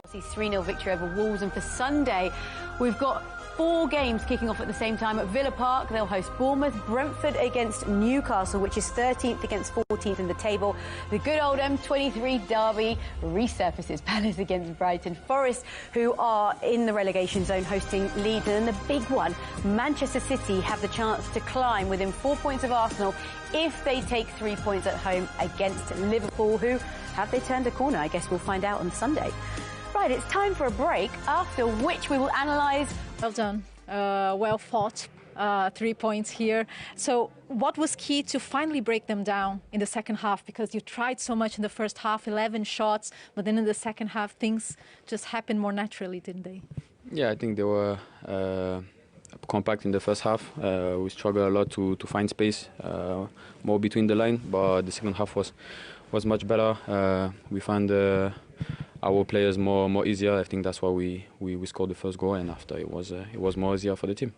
3-0 victory over Wolves, and for Sunday we've got 4 games kicking off at the same time. At Villa Park they'll host Bournemouth, Brentford against Newcastle, which is 13th against 14th in the table. The good old M23 derby resurfaces. Palace against Brighton, Forest, who are in the relegation zone, hosting Leeds, and then the big one, Manchester City have the chance to climb within 4 points of Arsenal if they take 3 points at home against Liverpool, who have they turned a corner? I guess we'll find out on Sunday. Right, it's time for a break, after which we will analyse. Well done, well fought, 3 points here. So what was key to finally break them down in the second half? Because you tried so much in the first half, 11 shots, but then in the second half things just happened more naturally, didn't they? Yeah, I think they were compact in the first half. We struggled a lot to find space, more between the line, but the second half was much better. We found our players more easier. I think that's why we scored the first goal, and after it was more easier for the team.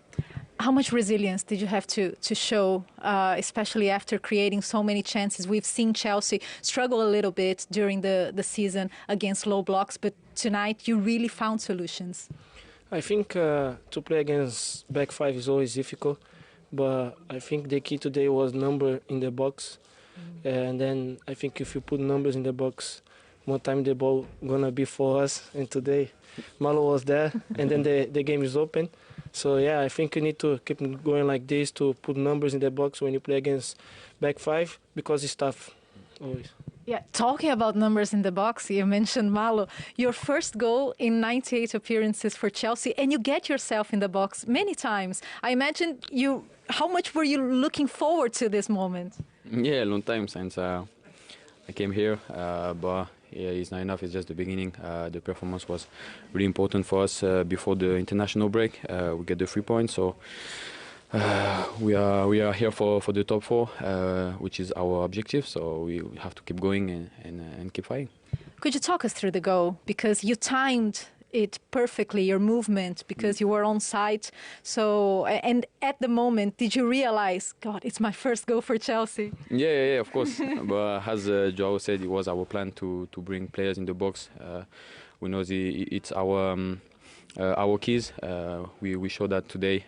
How much resilience did you have to show, especially after creating so many chances? We've seen Chelsea struggle a little bit during the season against low blocks, but tonight you really found solutions. I think to play against back five is always difficult, but I think the key today was number in the box. And then I think if you put numbers in the box, one time the ball gonna be for us. And today, Malo was there, and then the game is open. So yeah, I think you need to keep going like this to put numbers in the box when you play against back five, because it's tough, always. Yeah, talking about numbers in the box, you mentioned Malo. Your first goal in 98 appearances for Chelsea, and you get yourself in the box many times. I imagine how much were you looking forward to this moment? Yeah, a long time since I came here, but yeah, it's not enough. It's just the beginning. The performance was really important for us before the international break. We get the 3 points, so we are here for the top 4, which is our objective. So we have to keep going and keep fighting. Could you talk us through the goal, because you timed it perfectly, your movement, because you were on site. So, and at the moment, did you realize, God, it's my first goal for Chelsea? Yeah, of course. But as Joao said, it was our plan to bring players in the box. We know it's our keys. We showed that today.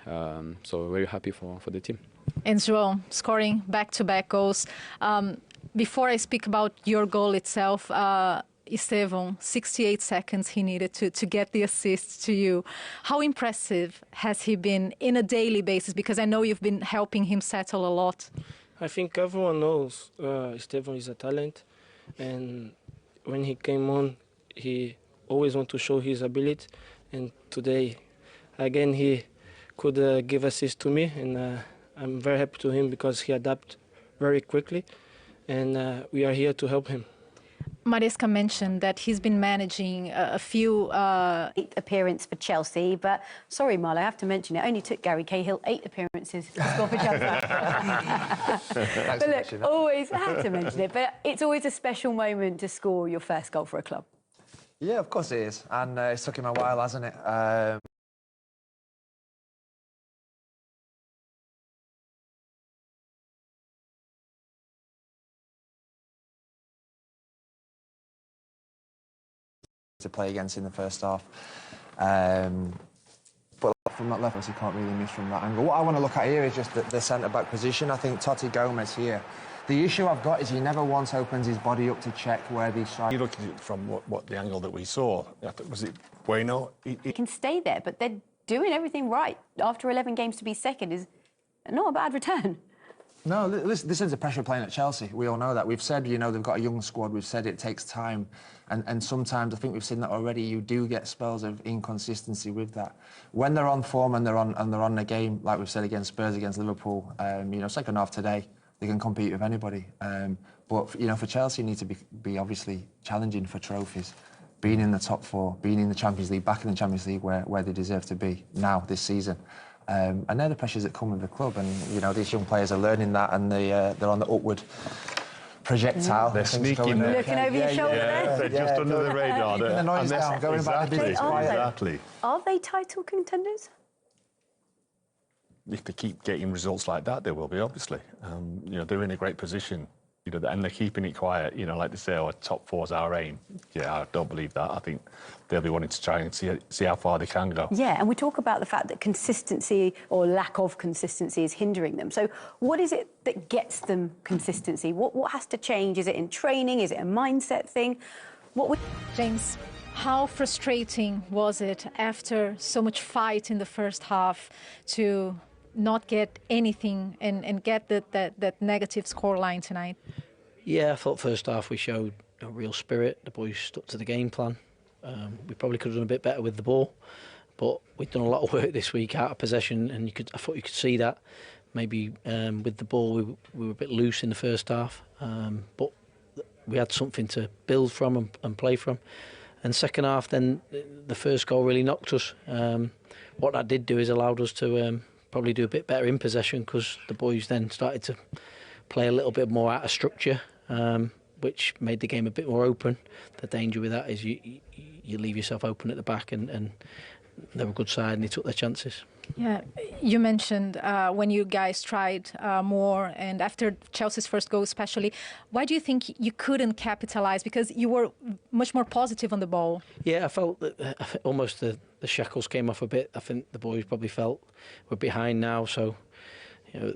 So very happy for the team. And Joao scoring back-to-back goals. Before I speak about your goal itself, Esteban, 68 seconds he needed to get the assist to you. How impressive has he been in a daily basis? Because I know you've been helping him settle a lot. I think everyone knows Esteban is a talent, and when he came on, he always wants to show his ability. And today, again, he could give assist to me, and I'm very happy to him because he adapted very quickly, and we are here to help him. Maresca mentioned that he's been managing a few... 8th appearance for Chelsea, but sorry, Malo, I have to mention it only took Gary Cahill 8 appearances to score for Chelsea. But look, always, I have to mention it, but it's always a special moment to score your first goal for a club. Yeah, of course it is, and it's took him a while, hasn't it? To play against in the first half, but from that level, he can't really miss from that angle. What I want to look at here is just the centre-back position. I think Totti Gomez here. The issue I've got is he never once opens his body up to check where these strikes. You look at it from what the angle that we saw. Was it Bueno? He can stay there, but they're doing everything right. After 11 games to be second is not a bad return. No, this is the pressure playing at Chelsea. We all know that. We've said, they've got a young squad. We've said it takes time. And sometimes, I think we've seen that already, you do get spells of inconsistency with that. When they're on form and they're on the game, like we've said against Spurs, against Liverpool, second half today, they can compete with anybody. But, for Chelsea, you need to be obviously challenging for trophies, being in the top 4, being in the Champions League, back in the Champions League where they deserve to be now, this season. And they're the pressures that come with the club, and these young players are learning that, and they're on the upward projectile. They're sneaking, looking over your shoulder. They're just under the radar. Keeping the noise down, going back to business. Exactly. Are they title contenders? If they keep getting results like that, they will be, obviously. They're in a great position. You know, and they're keeping it quiet. You know, like they say, "Oh, top four's our aim." Yeah, I don't believe that. I think they'll be wanting to try and see how far they can go. Yeah, and we talk about the fact that consistency or lack of consistency is hindering them. So what is it that gets them consistency? What has to change? Is it in training? Is it a mindset thing? James, how frustrating was it after so much fight in the first half to not get anything and get that negative scoreline tonight? Yeah, I thought first half we showed a real spirit. The boys stuck to the game plan. We probably could have done a bit better with the ball, but we've done a lot of work this week out of possession, and I thought you could see that. Maybe with the ball we were a bit loose in the first half, but we had something to build from and play from. And second half, then the first goal really knocked us. What that did do is allowed us to probably do a bit better in possession, because the boys then started to play a little bit more out of structure, which made the game a bit more open. The danger with that is you leave yourself open at the back, and they were a good side and they took their chances. Yeah, you mentioned when you guys tried more, and after Chelsea's first goal especially, why do you think you couldn't capitalise? Because you were much more positive on the ball. Yeah, I felt that almost the shackles came off a bit. I think the boys probably felt we're behind now, so you know,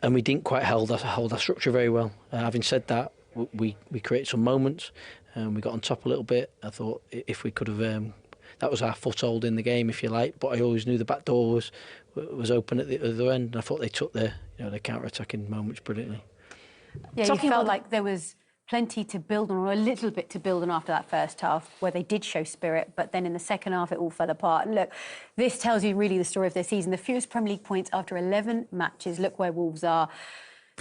and we didn't quite hold our structure very well. Having said that, we created some moments, and we got on top a little bit. I thought if we could have. That was our foothold in the game, if you like. But I always knew the back door was open at the other end, and I thought they took their counter-attacking moments brilliantly. Yeah, you felt like there was plenty to build on, or a little bit to build on after that first half, where they did show spirit, but then in the second half it all fell apart. And look, this tells you really the story of their season. The fewest Premier League points after 11 matches. Look where Wolves are.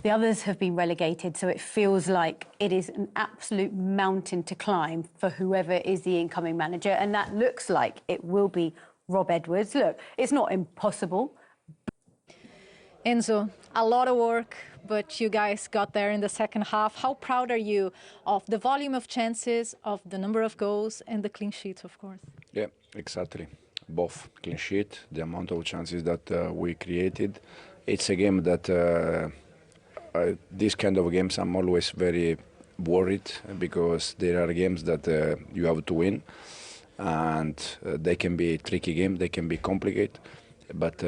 The others have been relegated, so it feels like it is an absolute mountain to climb for whoever is the incoming manager, and that looks like it will be Rob Edwards. Look, it's not impossible. Enzo, a lot of work, but you guys got there in the second half. How proud are you of the volume of chances, of the number of goals, and the clean sheets, of course? Yeah, exactly. Both clean sheet, the amount of chances that we created. It's a game that... these kind of games I'm always very worried, because there are games that you have to win, and they can be tricky games, they can be complicated, but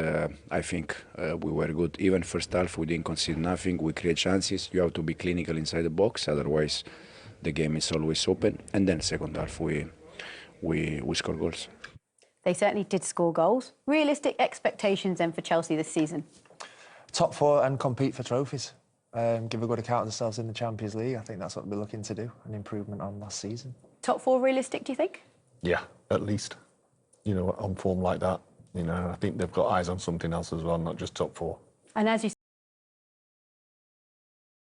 I think we were good. Even first half we didn't concede nothing, we create chances. You have to be clinical inside the box, otherwise the game is always open. And then second half we score goals. They certainly did score goals. Realistic expectations then for Chelsea this season? Top four and compete for trophies. Give a good account of themselves in the Champions League. I think that's what we're looking to do, an improvement on last season. Top four realistic, do you think? Yeah, at least. You know, on form like that, you know, I think they've got eyes on something else as well, not just top four. And as you